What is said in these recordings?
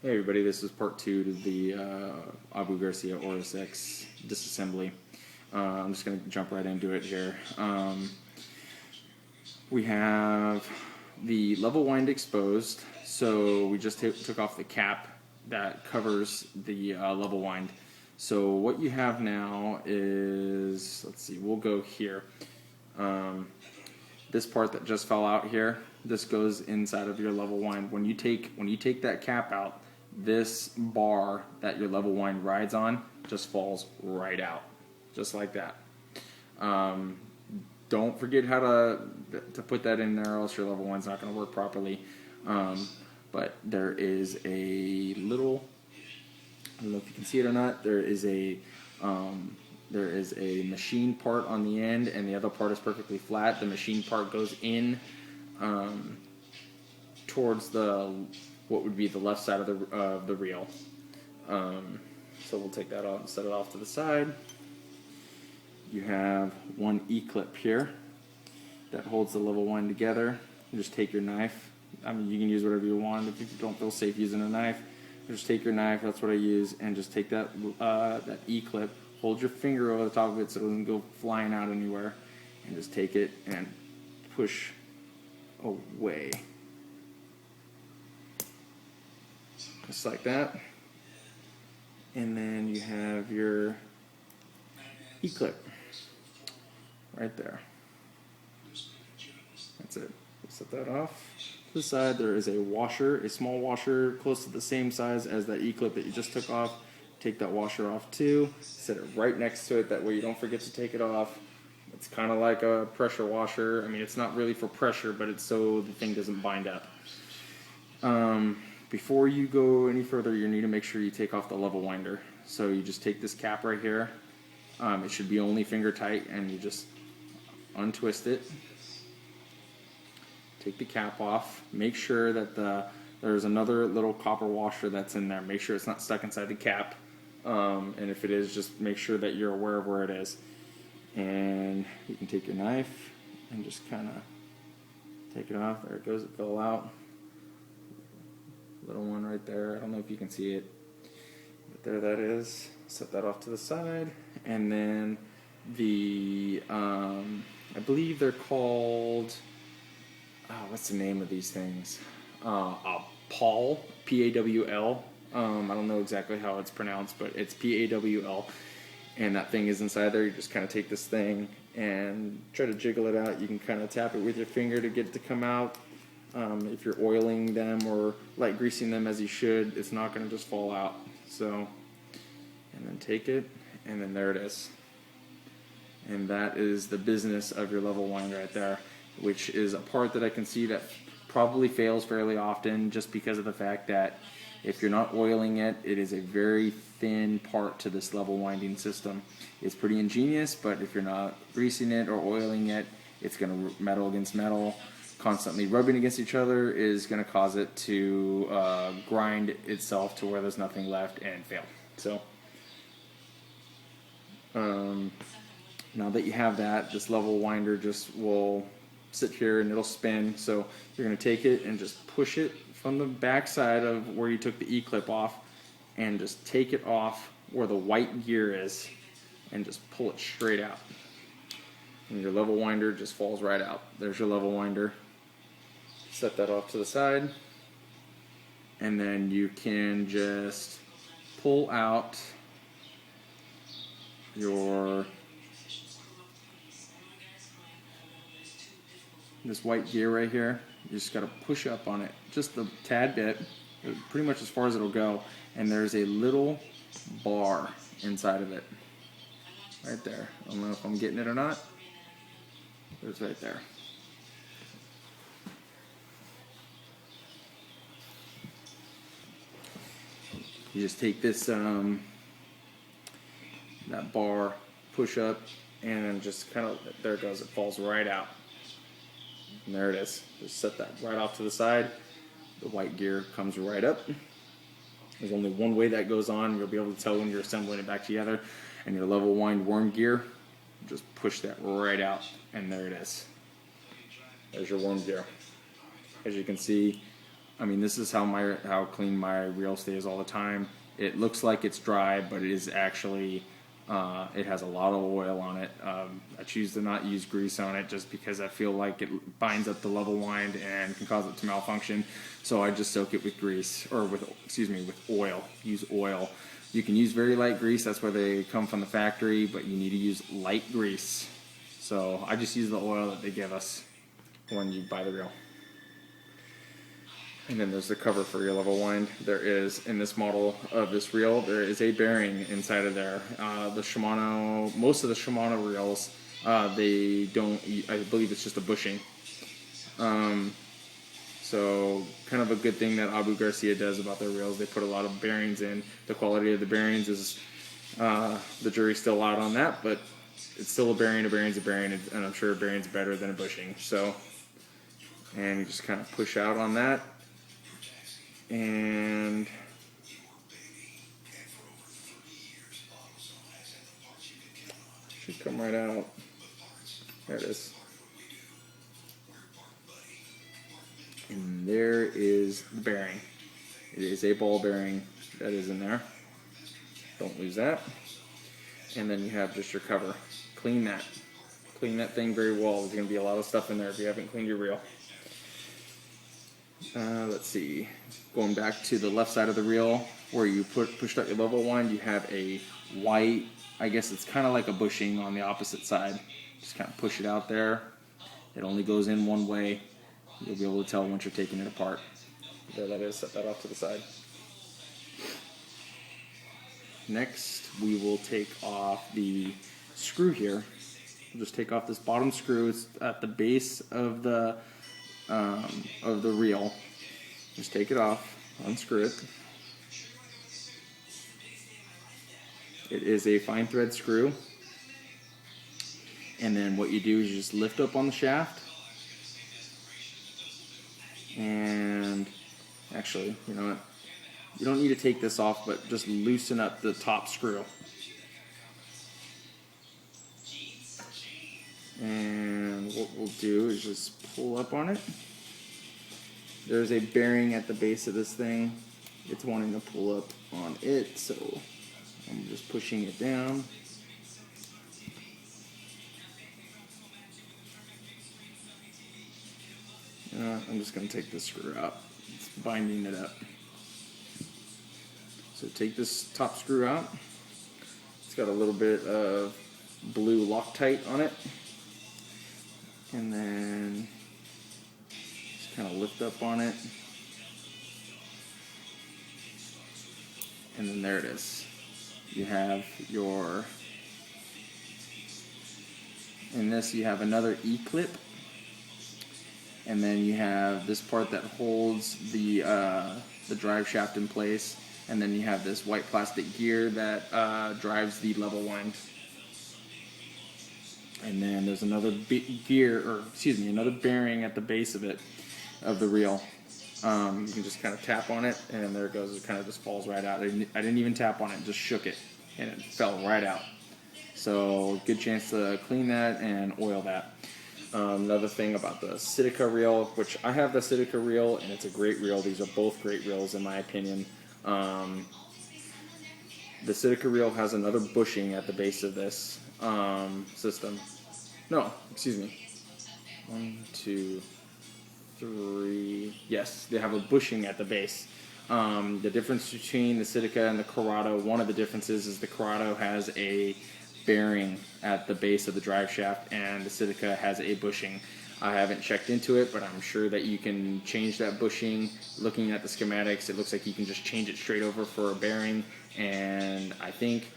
Hey everybody, this is part 2 to the Abu Garcia Orra SX disassembly. I'm just going to jump right into it here. We have the level wind exposed, so we just took off the cap that covers the level wind. So what you have now is, let's see, we'll go here. This part that just fell out here, this goes inside of your level wind. When you take that cap out, this bar that your level wind rides on just falls right out, just like that. Don't forget how to put that in there, or else your level wind's not going to work properly. But there is a little, I don't know if you can see it or not, there is a machine part on the end, and the other part is perfectly flat. The machine part goes in towards what would be the left side of the reel. So we'll take that off and set it off to the side. You have one E-clip here that holds the level wind together. You just take your knife. I mean, you can use whatever you want. If you don't feel safe using a knife, just take your knife. That's what I use, and just take that that E-clip. Hold your finger over the top of it so it doesn't go flying out anywhere, and just take it and push away. Just like that. And then you have your E-clip right there. That's it. We'll set that off. To the side there is a washer, a small washer close to the same size as that E-clip that you just took off. Take that washer off too. Set it right next to it, that way you don't forget to take it off. It's kind of like a pressure washer. I mean, it's not really for pressure, but it's so the thing doesn't bind up. Before you go any further, you need to make sure you take off the level winder. So you just take this cap right here. It should be only finger tight, and you just untwist it. Take the cap off. Make sure that there's another little copper washer that's in there. Make sure it's not stuck inside the cap. And if it is, just make sure that you're aware of where it is. And you can take your knife and just kind of take it off. There it goes. It fell out. Little one right there. I don't know if you can see it, but there that is. Set that off to the side, and then the I believe they're called, what's the name of these things? Pawl, P-A-W-L. I don't know exactly how it's pronounced, but it's P-A-W-L, and that thing is inside there. You just kind of take this thing and try to jiggle it out. You can kind of tap it with your finger to get it to come out. If you're oiling them or light greasing them as you should, it's not going to just fall out. So, and then take it, and then there it is. And that is the business of your level wind right there, which is a part that I can see that probably fails fairly often, just because of the fact that if you're not oiling it, it is a very thin part to this level winding system. It's pretty ingenious, but if you're not greasing it or oiling it, it's going to metal against metal. Constantly rubbing against each other is going to cause it to grind itself to where there's nothing left and fail. So now that you have that, this level winder just will sit here and it'll spin. So you're going to take it and just push it from the back side of where you took the E-clip off, and just take it off where the white gear is, and just pull it straight out. And your level winder just falls right out. There's your level winder. Set that off to the side, and then you can just pull out this white gear right here. You just got to push up on it just a tad bit, pretty much as far as it'll go, and there's a little bar inside of it right there. I don't know if I'm getting it or not. It's right there. You just take this that bar, push up, and then just kind of, there it goes, it falls right out. And there it is. Just set that right off to the side. The white gear comes right up. There's only one way that goes on. You'll be able to tell when you're assembling it back together. And your level wind worm gear, just push that right out, and there it is. There's your worm gear. As you can see, I mean, this is how clean my reel stays all the time. It looks like it's dry, but it is actually, it has a lot of oil on it. I choose to not use grease on it just because I feel like it binds up the level wind and can cause it to malfunction. So I just soak it with grease, or with oil. Use oil. You can use very light grease, that's where they come from the factory, but you need to use light grease. So I just use the oil that they give us when you buy the reel. And then there's the cover for your level wind. There is, in this model of this reel, there is a bearing inside of there. The Shimano, most of the Shimano reels, they don't, I believe it's just a bushing. So kind of a good thing that Abu Garcia does about their reels. They put a lot of bearings in. The quality of the bearings is, the jury's still out on that, but it's still a bearing. A bearing's a bearing, and I'm sure a bearing's better than a bushing. So, and you just kind of push out on that. And should come right out. There it is. And there is the bearing. It is a ball bearing that is in there. Don't lose that. And then you have just your cover. Clean that. Clean that thing very well. There's going to be a lot of stuff in there if you haven't cleaned your reel. Let's see. Going back to the left side of the reel where you pushed out your level wind, you have a white, I guess it's kind of like a bushing on the opposite side. Just kind of push it out there. It only goes in one way. You'll be able to tell once you're taking it apart. There that is, set that off to the side. Next, we will take off the screw here. We'll just take off this bottom screw. It's at the base of the reel. Just take it off, unscrew it. It is a fine thread screw. And then what you do is you just lift up on the shaft. And actually, you know what? You don't need to take this off, but just loosen up the top screw. And what we'll do is just pull up on it. There's a bearing at the base of this thing. It's wanting to pull up on it, so I'm just pushing it down. I'm just going to take this screw out. It's binding it up. So take this top screw out. It's got a little bit of blue Loctite on it. And then kind of lift up on it, and then there it is. You have your, in this you have another E-clip, and then you have this part that holds the drive shaft in place, and then you have this white plastic gear that drives the level wind. And then there's another another bearing at the base of it, of the reel. You can just kind of tap on it, and there it goes. It kind of just falls right out. I didn't even tap on it, just shook it, and it fell right out. So good chance to clean that and oil that. Another thing about the Sitka reel, which I have the Sitka reel, and it's a great reel. These are both great reels in my opinion. The Sitka reel has another bushing at the base of this system. No, excuse me. 1, 2, 3. Yes, they have a bushing at the base. The difference between the Sitka and the Corrado, one of the differences is the Corrado has a bearing at the base of the drive shaft, and the Sitka has a bushing. I haven't checked into it, but I'm sure that you can change that bushing. Looking at the schematics, it looks like you can just change it straight over for a bearing, and I think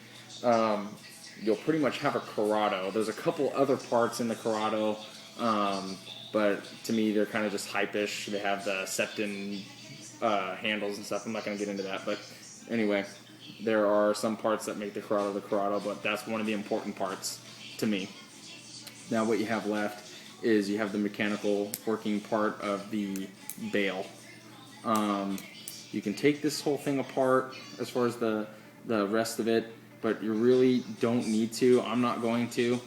you'll pretty much have a Corrado. There's a couple other parts in the Corrado, but to me they're kind of just hype-ish. They have the Septon handles and stuff. I'm not going to get into that, but anyway, there are some parts that make the Corrado, but that's one of the important parts to me. Now what you have left is you have the mechanical working part of the bail. You can take this whole thing apart as far as the rest of it, but you really don't need to. I'm not going to.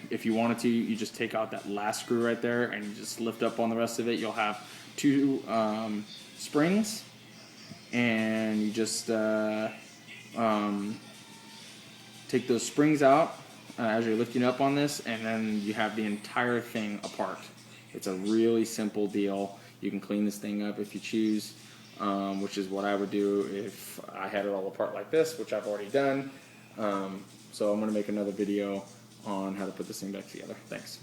If you wanted to, you just take out that last screw right there and you just lift up on the rest of it. You'll have two springs, and you just take those springs out as you're lifting up on this, and then you have the entire thing apart. It's a really simple deal. You can clean this thing up if you choose, which is what I would do if I had it all apart like this, which I've already done. So I'm going to make another video on how to put this thing back together. Thanks.